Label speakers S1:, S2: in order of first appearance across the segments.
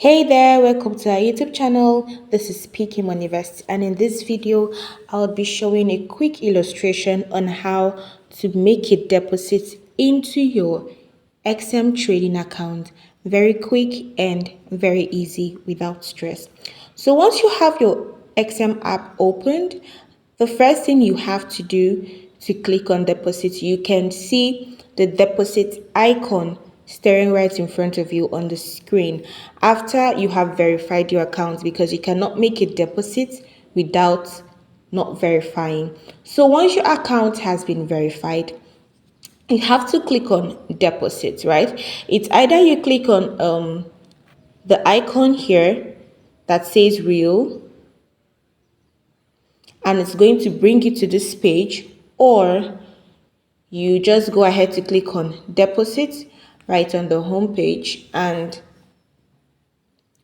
S1: Hey there, welcome to our YouTube channel. This is Peaky Moneyvest, and in this video, I'll be showing a quick illustration on how to make a deposit into your XM trading account. Very quick and very easy without stress. So once you have your XM app opened, the first thing you have to do to click on deposit, you can see the deposit icon staring right in front of you on the screen after you have verified your account, because you cannot make a deposit without not verifying. So once your account has been verified, you have to click on deposit, right? It's either you click on the icon here that says real, and it's going to bring you to this page, or you just go ahead to click on deposit right on the home page, and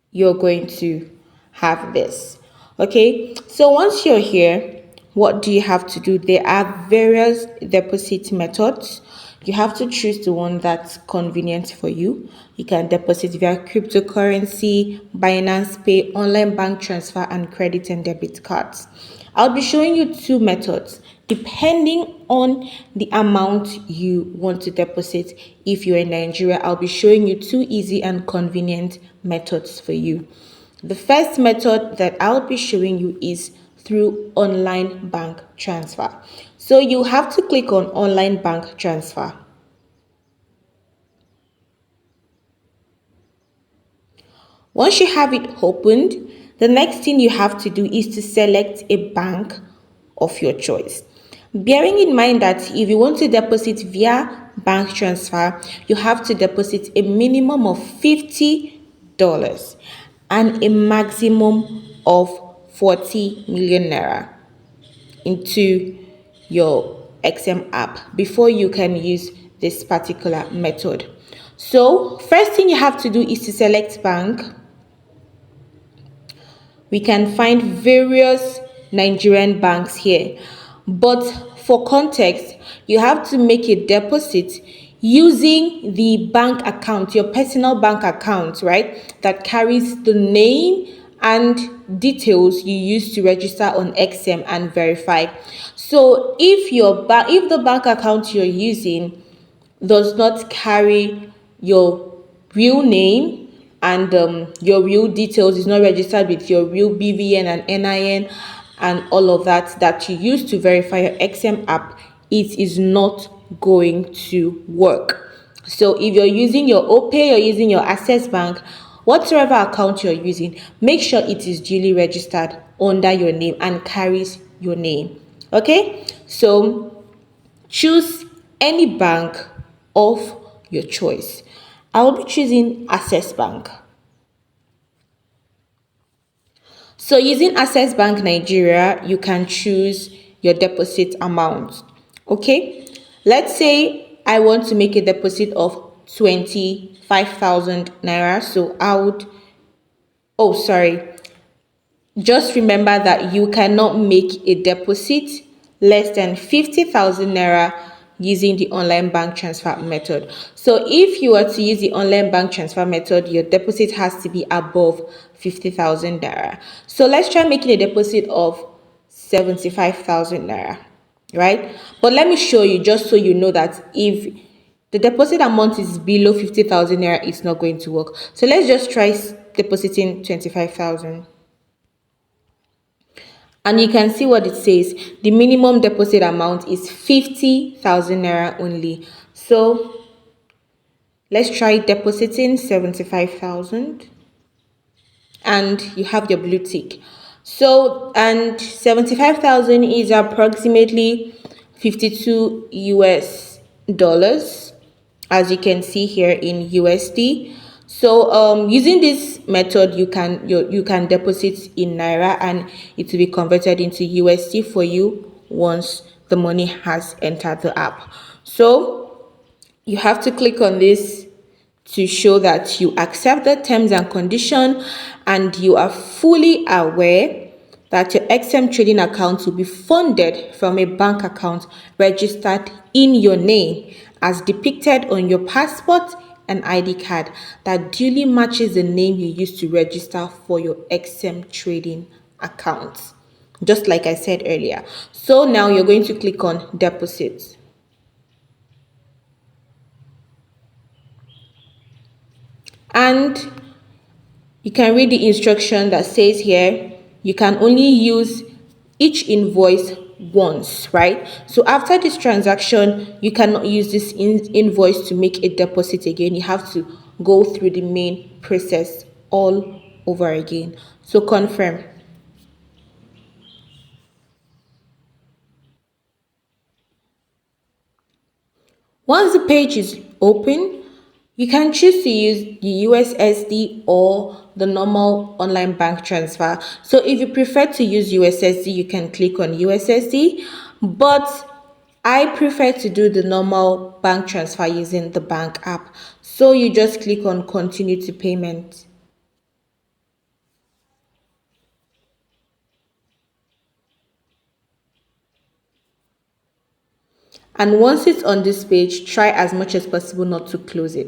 S1: you're going to have this. Okay, so once you're here, what do you have to do? There are various deposit methods. You have to choose the one that's convenient for you. You can deposit via cryptocurrency, Binance Pay, online bank transfer, and credit and debit cards. I'll be showing you two methods depending on the amount you want to deposit. If you're in Nigeria, I'll be showing you two easy and convenient methods for you. The first method that I'll be showing you is through online bank transfer. So you have to click on online bank transfer. Once you have it opened, the next thing you have to do is to select a bank of your choice. Bearing in mind that if you want to deposit via bank transfer, you have to deposit a minimum of $50 and a maximum of 40 million naira into your XM app before you can use this particular method. So first thing you have to do is to select bank. We can find various Nigerian banks here, but for context, you have to make a deposit using the bank account, your personal bank account, right, that carries the name and details you use to register on XM and verify. So if the bank account you're using does not carry your real name, and your real details is not registered with your real BVN and NIN and all of that you use to verify your XM app, it is not going to work. So if you're using your OPay, you're using your Access Bank, whatever account you're using, make sure it is duly registered under your name and carries your name. Okay, so choose any bank of your choice. I will be choosing Access Bank. So using Access Bank Nigeria, you can choose your deposit amount. Okay, let's say I want to make a deposit of 25,000 naira. So just remember that you cannot make a deposit less than 50,000 naira using the online bank transfer method. So if you were to use the online bank transfer method, your deposit has to be above 50,000 naira. So let's try making a deposit of 75,000 naira, right? But let me show you, just so you know that if the deposit amount is below 50,000 naira, it's not going to work. So let's just try depositing 25,000. And you can see what it says. The minimum deposit amount is 50,000 naira only. So let's try depositing 75,000. And you have your blue tick. So, and 75,000 is approximately 52 US dollars, as you can see here in USD. So using this method, you can deposit in naira and it will be converted into USD for you once the money has entered the app. So you have to click on this to show that you accept the terms and conditions and you are fully aware that your XM trading account will be funded from a bank account registered in your name as depicted on your passport an ID card that duly matches the name you used to register for your XM trading account, just like I said earlier. So now you're going to click on deposit. And you can read the instruction that says here, you can only use each invoice once, right? So after this transaction, you cannot use this invoice to make a deposit again. You have to go through the main process all over again. So confirm. Once the page is open, you can choose to use the USSD or the normal online bank transfer. So if you prefer to use USSD, you can click on USSD, but I prefer to do the normal bank transfer using the bank app. So you just click on continue to payment. And once it's on this page, try as much as possible not to close it.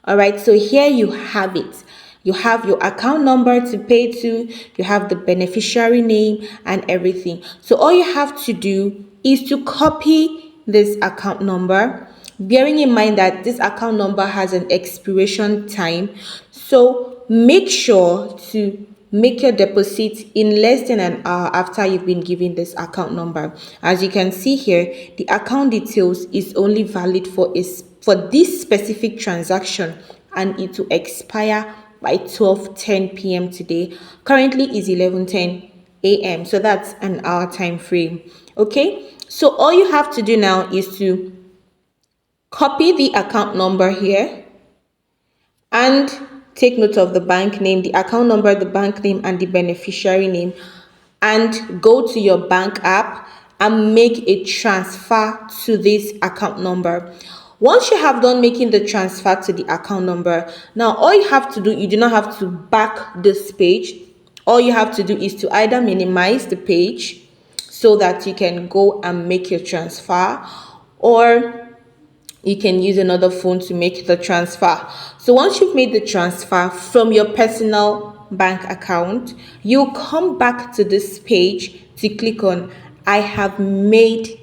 S1: All right, so here you have it. You have your account number to pay to, you have the beneficiary name and everything. So all you have to do is to copy this account number, bearing in mind that this account number has an expiration time. So make sure to make your deposit in less than an hour after you've been given this account number. As you can see here, the account details is only valid for this specific transaction, and it will expire by 12:10 p.m. today. Currently is 11:10 a.m. so that's an hour time frame. Okay, so all you have to do now is to copy the account number here and take note of the bank name, the account number, the bank name, and the beneficiary name, and go to your bank app and make a transfer to this account number. Once you have done making the transfer to the account number, now all you have to do, you do not have to back this page. All you have to do is to either minimize the page so that you can go and make your transfer, or you can use another phone to make the transfer. So once you've made the transfer from your personal bank account, you come back to this page to click on I have made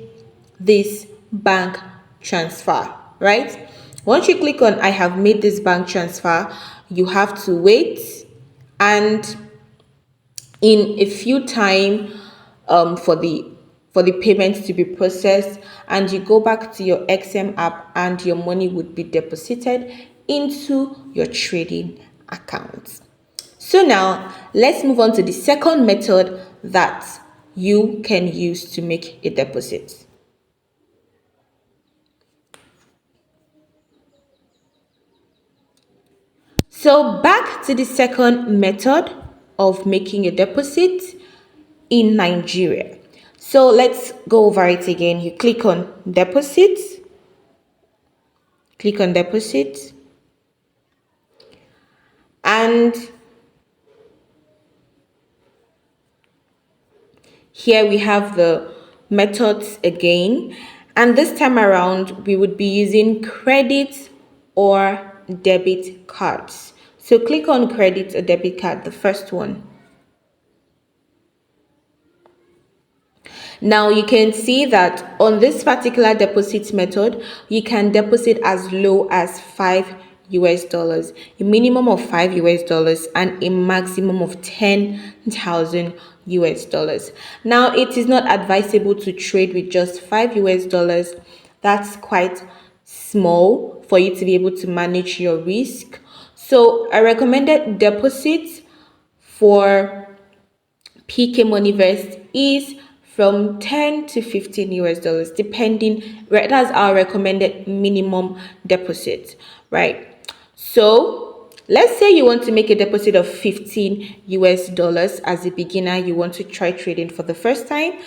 S1: this bank transfer, right? Once you click on I have made this bank transfer, you have to wait, and in a few time for the payments to be processed, and you go back to your XM app and your money would be deposited into your trading account. So now let's move on to the second method that you can use to make a deposit. So back to the second method of making a deposit in Nigeria. So let's go over it again. You click on deposit, and here we have the methods again, and this time around we would be using credit or debit cards. So click on credit or debit card, the first one. Now you can see that on this particular deposit method, you can deposit as low as $5, a minimum of $5 and a maximum of 10,000 dollars. Now it is not advisable to trade with just $5. That's quite small for you to be able to manage your risk. So a recommended deposit for PK Moneyverse is from 10 to 15 dollars, depending. That's our recommended minimum deposit, right? So let's say you want to make a deposit of 15 dollars as a beginner. You want to try trading for the first time.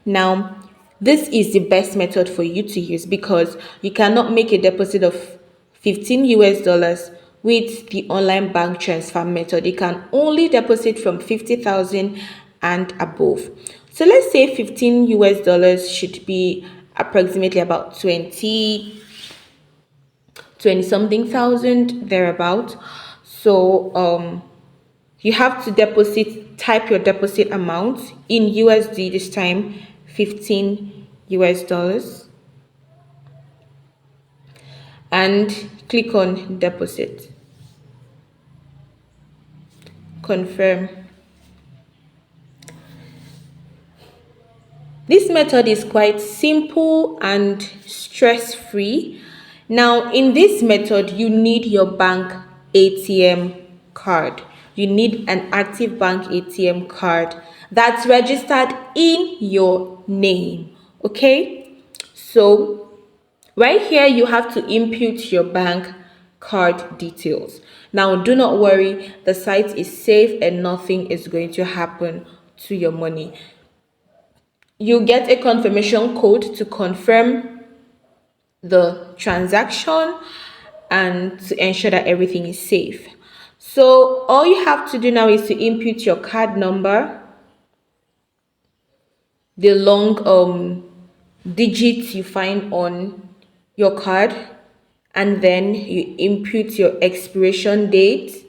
S1: Now this is the best method for you to use, because you cannot make a deposit of 15 dollars with the online bank transfer method. You can only deposit from 50,000 and above. So let's say 15 dollars should be approximately about 20 something thousand thereabout. So you have to type your deposit amount in USD this time, 15 US dollars, and click on deposit. Confirm. This method is quite simple and stress-free. Now, in this method, you need your bank ATM card. You need an active bank ATM card that's registered in your name. Okay? So, right here, you have to input your bank card details. Now, do not worry, the site is safe and nothing is going to happen to your money. You get a confirmation code to confirm the transaction and to ensure that everything is safe. So all you have to do now is to input your card number, the long digits you find on your card, and then you input your expiration date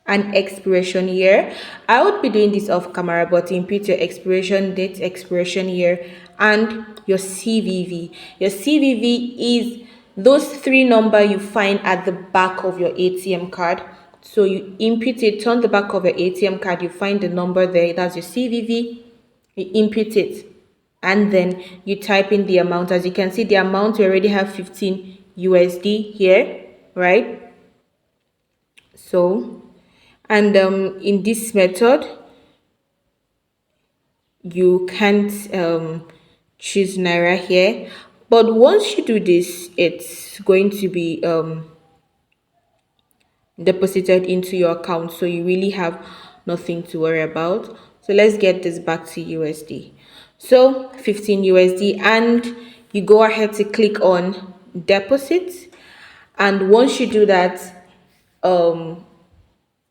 S1: and expiration year. I would be doing this off camera, but input your expiration date, expiration year, and your CVV. Your CVV is those three numbers you find at the back of your ATM card. So you input it, turn the back of your ATM card, you find the number there, that's your CVV, you input it, and then you type in the amount. As you can see, the amount we already have 15 USD here, right? So, and in this method, you can't choose Naira here, but once you do this, it's going to be deposited into your account, so you really have nothing to worry about. So let's get this back to USD. So 15 USD, and you go ahead to click on deposit, and once you do that,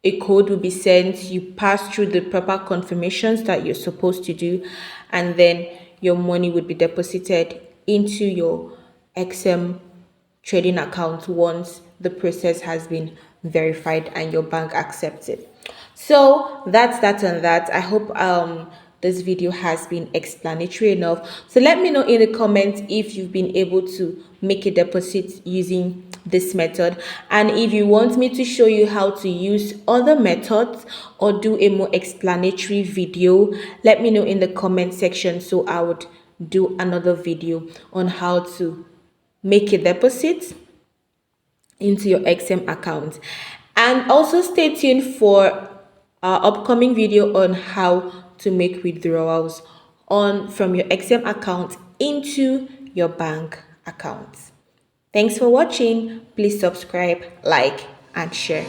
S1: a code will be sent. You pass through the proper confirmations that you're supposed to do, and then your money would be deposited into your XM trading account once the process has been verified and your bank accepts it. So that's that on that. I hope this video has been explanatory enough. So let me know in the comments if you've been able to make a deposit using this method, and if you want me to show you how to use other methods or do a more explanatory video, let me know in the comment section, so I would do another video on how to make a deposit into your XM account. And also stay tuned for our upcoming video on how to make withdrawals from your XM account into your bank account. Thanks for watching. Please subscribe, like, and share.